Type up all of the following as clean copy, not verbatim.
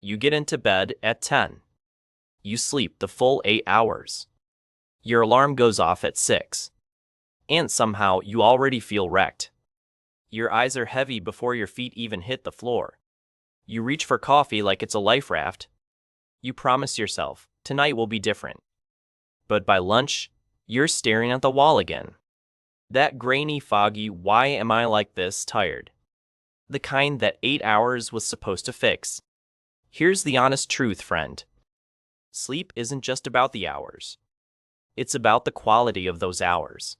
You get into bed at 10. You sleep the full 8 hours. Your alarm goes off at 6. And somehow you already feel wrecked. Your eyes are heavy before your feet even hit the floor. You reach for coffee like it's a life raft. You promise yourself, tonight will be different. But by lunch, you're staring at the wall again. That grainy, foggy, why am I like this tired? The kind that 8 hours was supposed to fix. Here's the honest truth, friend. Sleep isn't just about the hours. It's about the quality of those hours.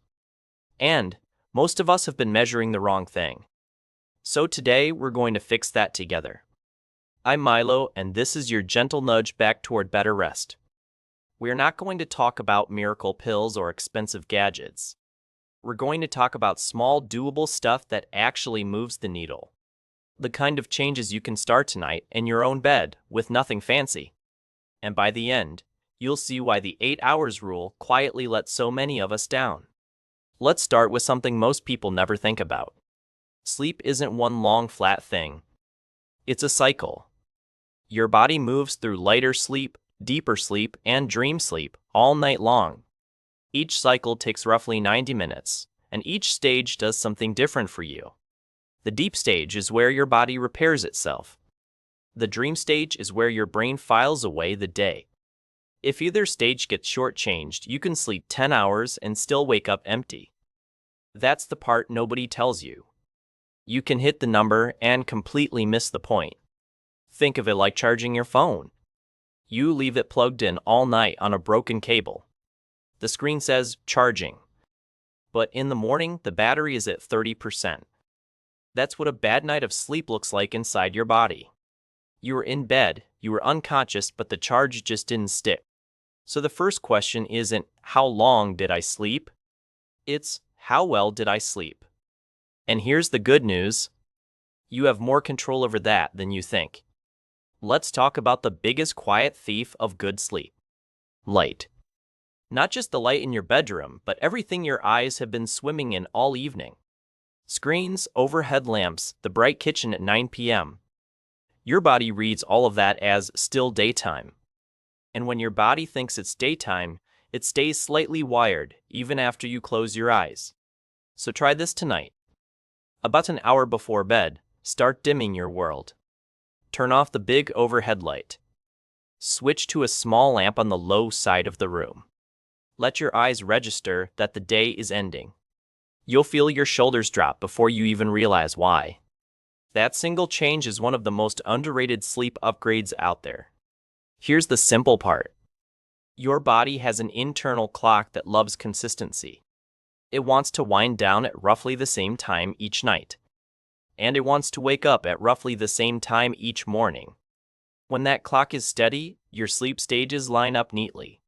And most of us have been measuring the wrong thing. So today we're going to fix that together. I'm Milo, and this is your gentle nudge back toward better rest. We're not going to talk about miracle pills or expensive gadgets. We're going to talk about small, doable stuff that actually moves the needle. The kind of changes you can start tonight in your own bed with nothing fancy. And by the end, you'll see why the 8 hours rule quietly let so many of us down. Let's start with something most people never think about. Sleep isn't one long flat thing. It's a cycle. Your body moves through lighter sleep, deeper sleep, and dream sleep all night long. Each cycle takes roughly 90 minutes, and each stage does something different for you. The deep stage is where your body repairs itself. The dream stage is where your brain files away the day. If either stage gets shortchanged, you can sleep 10 hours and still wake up empty. That's the part nobody tells you. You can hit the number and completely miss the point. Think of it like charging your phone. You leave it plugged in all night on a broken cable. The screen says charging. But in the morning, the battery is at 30%. That's what a bad night of sleep looks like inside your body. You were in bed, you were unconscious, but the charge just didn't stick. So the first question isn't, how long did I sleep? It's, how well did I sleep? And here's the good news. You have more control over that than you think. Let's talk about the biggest quiet thief of good sleep. Light. Not just the light in your bedroom, but everything your eyes have been swimming in all evening. Screens, overhead lamps, the bright kitchen at 9 p.m. Your body reads all of that as still daytime. And when your body thinks it's daytime, it stays slightly wired even after you close your eyes. So try this tonight. About an hour before bed, start dimming your world. Turn off the big overhead light. Switch to a small lamp on the low side of the room. Let your eyes register that the day is ending. You'll feel your shoulders drop before you even realize why. That single change is one of the most underrated sleep upgrades out there. Here's the simple part. Your body has an internal clock that loves consistency. It wants to wind down at roughly the same time each night. And it wants to wake up at roughly the same time each morning. When that clock is steady, your sleep stages line up neatly.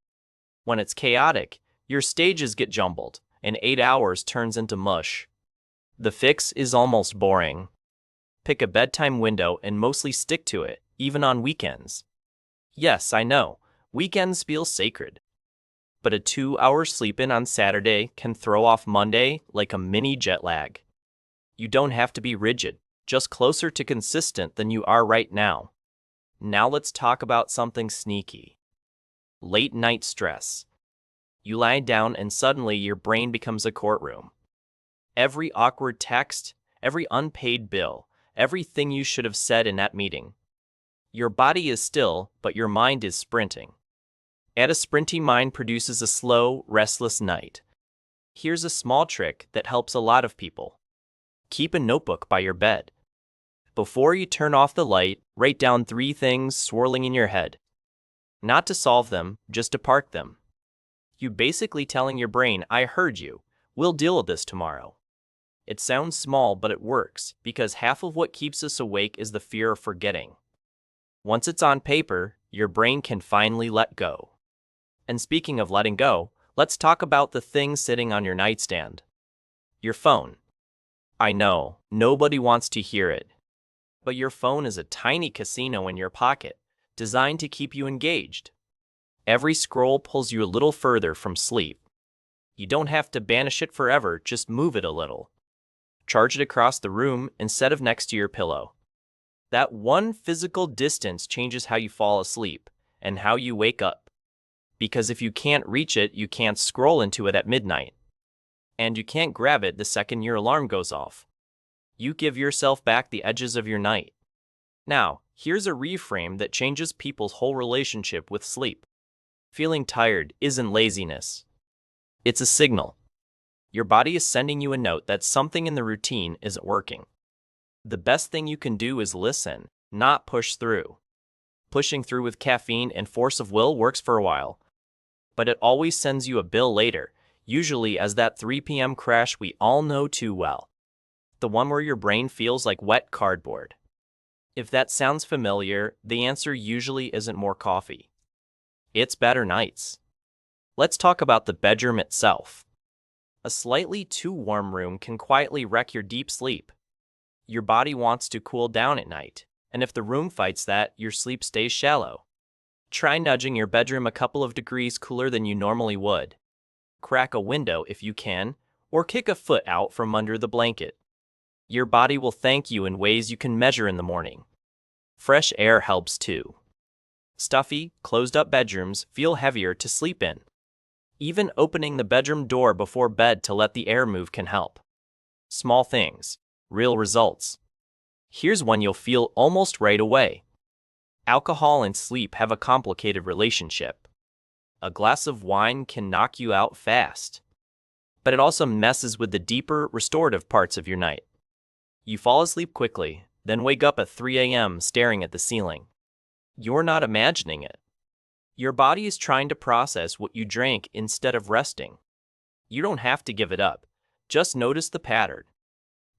When it's chaotic, your stages get jumbled, and 8 hours turns into mush. The fix is almost boring. Pick a bedtime window and mostly stick to it, even on weekends. Yes, I know, weekends feel sacred. But a 2-hour sleep-in on Saturday can throw off Monday like a mini jet lag. You don't have to be rigid, just closer to consistent than you are right now. Now let's talk about something sneaky. Late night stress. You lie down and suddenly your brain becomes a courtroom. Every awkward text, every unpaid bill, everything you should have said in that meeting. Your body is still, but your mind is sprinting. And a sprinty mind produces a slow, restless night. Here's a small trick that helps a lot of people. Keep a notebook by your bed. Before you turn off the light, write down 3 things swirling in your head. Not to solve them, just to park them. You're basically telling your brain, I heard you, we'll deal with this tomorrow. It sounds small, but it works, because half of what keeps us awake is the fear of forgetting. Once it's on paper, your brain can finally let go. And speaking of letting go, let's talk about the thing sitting on your nightstand. Your phone. I know, nobody wants to hear it. But your phone is a tiny casino in your pocket, designed to keep you engaged. Every scroll pulls you a little further from sleep. You don't have to banish it forever, just move it a little. Charge it across the room instead of next to your pillow. That one physical distance changes how you fall asleep and how you wake up. Because if you can't reach it, you can't scroll into it at midnight. And you can't grab it the second your alarm goes off. You give yourself back the edges of your night. Now, here's a reframe that changes people's whole relationship with sleep. Feeling tired isn't laziness. It's a signal. Your body is sending you a note that something in the routine isn't working. The best thing you can do is listen, not push through. Pushing through with caffeine and force of will works for a while, but it always sends you a bill later, usually as that 3 p.m. crash we all know too well. The one where your brain feels like wet cardboard. If that sounds familiar, the answer usually isn't more coffee. It's better nights. Let's talk about the bedroom itself. A slightly too warm room can quietly wreck your deep sleep. Your body wants to cool down at night, and if the room fights that, your sleep stays shallow. Try nudging your bedroom a couple of degrees cooler than you normally would. Crack a window if you can, or kick a foot out from under the blanket. Your body will thank you in ways you can measure in the morning. Fresh air helps too. Stuffy, closed-up bedrooms feel heavier to sleep in. Even opening the bedroom door before bed to let the air move can help. Small things, real results. Here's one you'll feel almost right away. Alcohol and sleep have a complicated relationship. A glass of wine can knock you out fast, but it also messes with the deeper, restorative parts of your night. You fall asleep quickly, then wake up at 3 a.m. staring at the ceiling. You're not imagining it. Your body is trying to process what you drank instead of resting. You don't have to give it up. Just notice the pattern.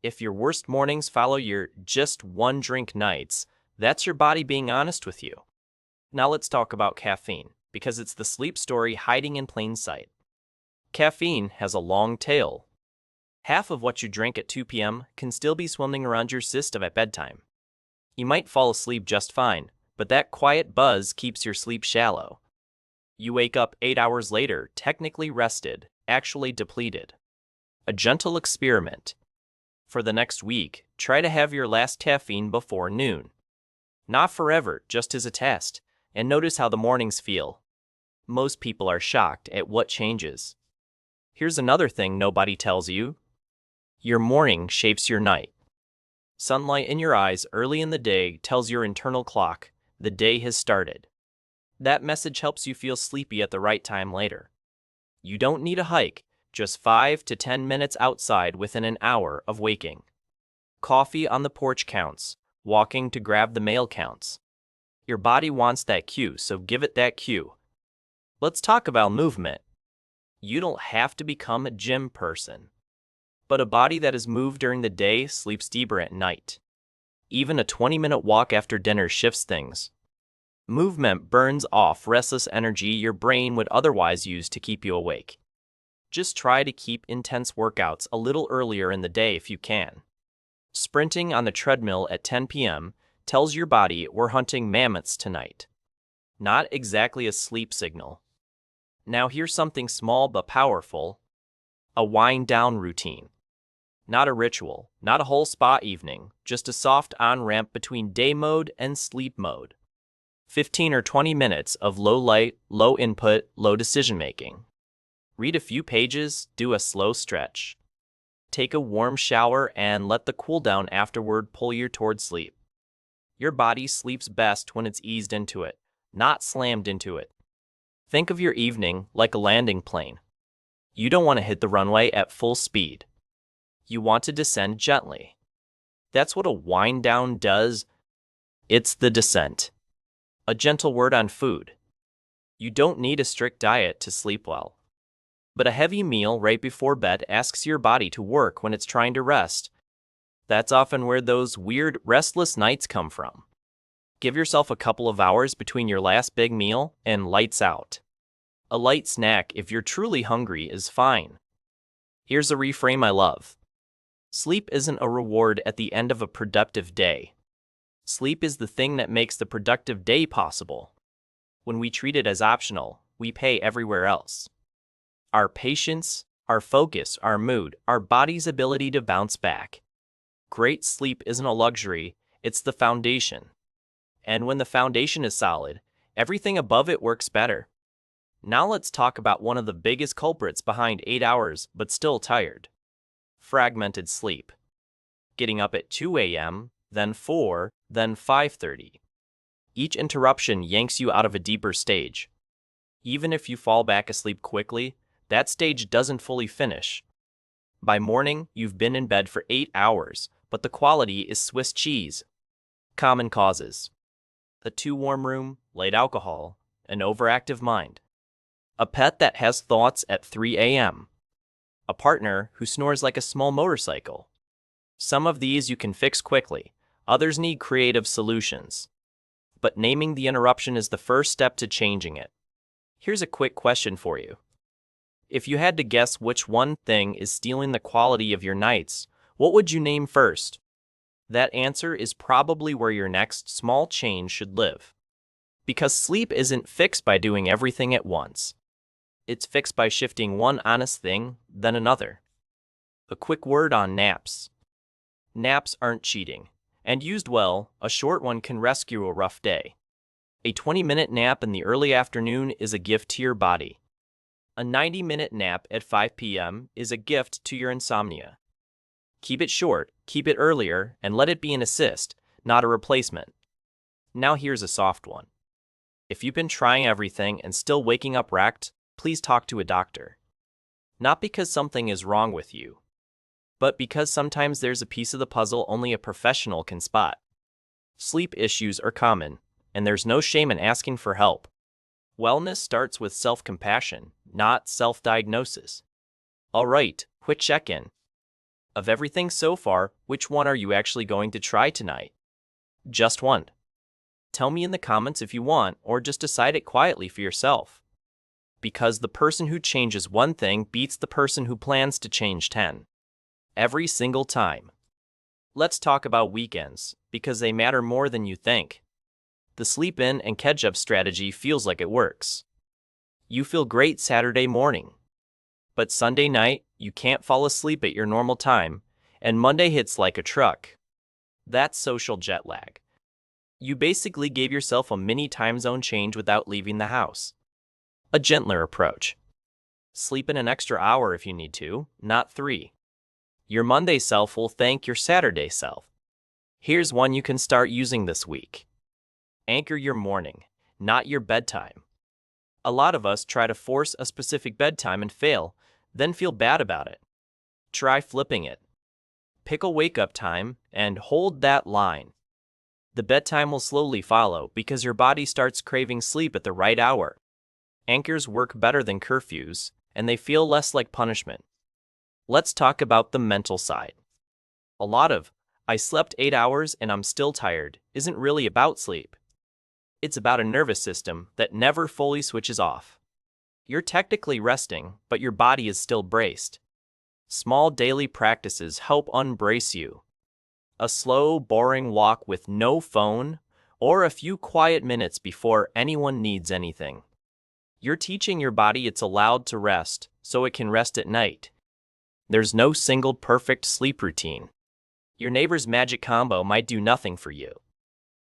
If your worst mornings follow your just one drink nights, that's your body being honest with you. Now let's talk about caffeine, because it's the sleep story hiding in plain sight. Caffeine has a long tail. Half of what you drink at 2 p.m. can still be swimming around your system at bedtime. You might fall asleep just fine, but that quiet buzz keeps your sleep shallow. You wake up 8 hours later, technically rested, actually depleted. A gentle experiment. For the next week, try to have your last caffeine before noon. Not forever, just as a test, and notice how the mornings feel. Most people are shocked at what changes. Here's another thing nobody tells you. Your morning shapes your night. Sunlight in your eyes early in the day tells your internal clock the day has started. That message helps you feel sleepy at the right time later. You don't need a hike, just 5 to 10 minutes outside within an hour of waking. Coffee on the porch counts. Walking to grab the mail counts. Your body wants that cue, so give it that cue. Let's talk about movement. You don't have to become a gym person, but a body that is moved during the day sleeps deeper at night. Even a 20-minute walk after dinner shifts things. Movement burns off restless energy your brain would otherwise use to keep you awake. Just try to keep intense workouts a little earlier in the day if you can. Sprinting on the treadmill at 10 p.m. tells your body we're hunting mammoths tonight. Not exactly a sleep signal. Now here's something small but powerful. A wind-down routine. Not a ritual, not a whole spa evening, just a soft on-ramp between day mode and sleep mode. 15 or 20 minutes of low light, low input, low decision-making. Read a few pages, do a slow stretch. Take a warm shower and let the cool down afterward pull you toward sleep. Your body sleeps best when it's eased into it, not slammed into it. Think of your evening like a landing plane. You don't want to hit the runway at full speed. You want to descend gently. That's what a wind down does. It's the descent. A gentle word on food. You don't need a strict diet to sleep well. But a heavy meal right before bed asks your body to work when it's trying to rest. That's often where those weird, restless nights come from. Give yourself a couple of hours between your last big meal and lights out. A light snack if you're truly hungry is fine. Here's a reframe I love. Sleep isn't a reward at the end of a productive day. Sleep is the thing that makes the productive day possible. When we treat it as optional, we pay everywhere else. Our patience, our focus, our mood, our body's ability to bounce back. Great sleep isn't a luxury, It's the foundation. And when the foundation is solid, everything above it works better. Now let's talk about one of the biggest culprits behind 8 hours but still tired. Fragmented sleep. Getting up at 2 a.m., then 4, then 5:30. Each interruption yanks you out of a deeper stage. Even if you fall back asleep quickly, that stage doesn't fully finish. By morning, you've been in bed for 8 hours, but the quality is Swiss cheese. Common causes: a too warm room, late alcohol, an overactive mind, a pet that has thoughts at 3 a.m., a partner who snores like a small motorcycle. Some of these you can fix quickly, others need creative solutions. But naming the interruption is the first step to changing it. Here's a quick question for you. If you had to guess which one thing is stealing the quality of your nights, what would you name first? That answer is probably where your next small change should live. Because sleep isn't fixed by doing everything at once. It's fixed by shifting one honest thing, then another. A quick word on naps. Naps aren't cheating, and used well, a short one can rescue a rough day. A 20-minute nap in the early afternoon is a gift to your body. A 90-minute nap at 5 p.m. is a gift to your insomnia. Keep it short, keep it earlier, and let it be an assist, not a replacement. Now here's a soft one. If you've been trying everything and still waking up wrecked, please talk to a doctor. Not because something is wrong with you, but because sometimes there's a piece of the puzzle only a professional can spot. Sleep issues are common, and there's no shame in asking for help. Wellness starts with self-compassion, not self-diagnosis. All right, quick check-in. Of everything so far, which one are you actually going to try tonight? Just one. Tell me in the comments if you want, or just decide it quietly for yourself. Because the person who changes one thing beats the person who plans to change 10. Every single time. Let's talk about weekends, because they matter more than you think. The sleep in and catch up strategy feels like it works. You feel great Saturday morning. But Sunday night, you can't fall asleep at your normal time, and Monday hits like a truck. That's social jet lag. You basically gave yourself a mini time zone change without leaving the house. A gentler approach. Sleep in an extra hour if you need to, not 3. Your Monday self will thank your Saturday self. Here's one you can start using this week. Anchor your morning, not your bedtime. A lot of us try to force a specific bedtime and fail, then feel bad about it. Try flipping it. Pick a wake-up time and hold that line. The bedtime will slowly follow because your body starts craving sleep at the right hour. Anchors work better than curfews, and they feel less like punishment. Let's talk about the mental side. A lot of, "I slept 8 hours and I'm still tired," isn't really about sleep. It's about a nervous system that never fully switches off. You're technically resting, but your body is still braced. Small daily practices help unbrace you. A slow, boring walk with no phone, or a few quiet minutes before anyone needs anything. You're teaching your body it's allowed to rest, so it can rest at night. There's no single perfect sleep routine. Your neighbor's magic combo might do nothing for you.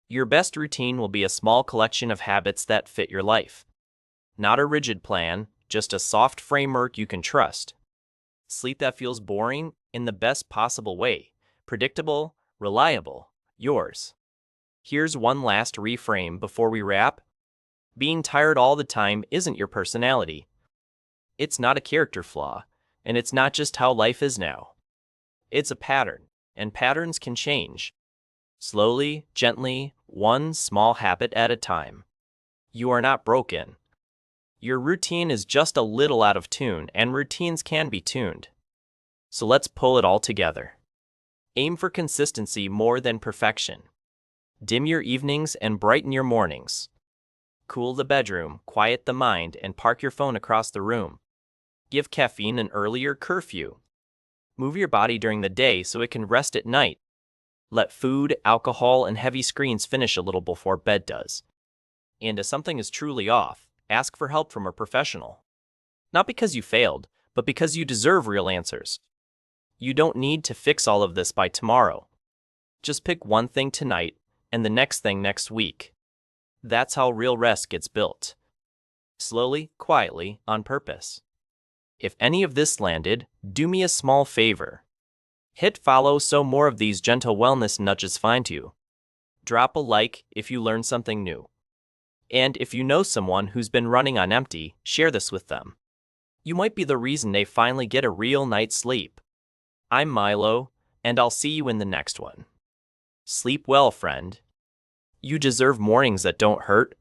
Your best routine will be a small collection of habits that fit your life. Not a rigid plan, just a soft framework you can trust. Sleep that feels boring in the best possible way. Predictable, reliable, yours. Here's one last reframe before we wrap. Being tired all the time isn't your personality. It's not a character flaw, and it's not just how life is now. It's a pattern, and patterns can change. Slowly, gently, one small habit at a time. You are not broken. Your routine is just a little out of tune, and routines can be tuned. So let's pull it all together. Aim for consistency more than perfection. Dim your evenings and brighten your mornings. Cool the bedroom, quiet the mind, and park your phone across the room. Give caffeine an earlier curfew. Move your body during the day so it can rest at night. Let food, alcohol, and heavy screens finish a little before bed does. And if something is truly off, ask for help from a professional. Not because you failed, but because you deserve real answers. You don't need to fix all of this by tomorrow. Just pick one thing tonight and the next thing next week. That's how real rest gets built. Slowly, quietly, on purpose. If any of this landed, do me a small favor. Hit follow so more of these gentle wellness nudges find you. Drop a like if you learned something new. And if you know someone who's been running on empty, share this with them. You might be the reason they finally get a real night's sleep. I'm Milo, and I'll see you in the next one. Sleep well, friend. You deserve mornings that don't hurt,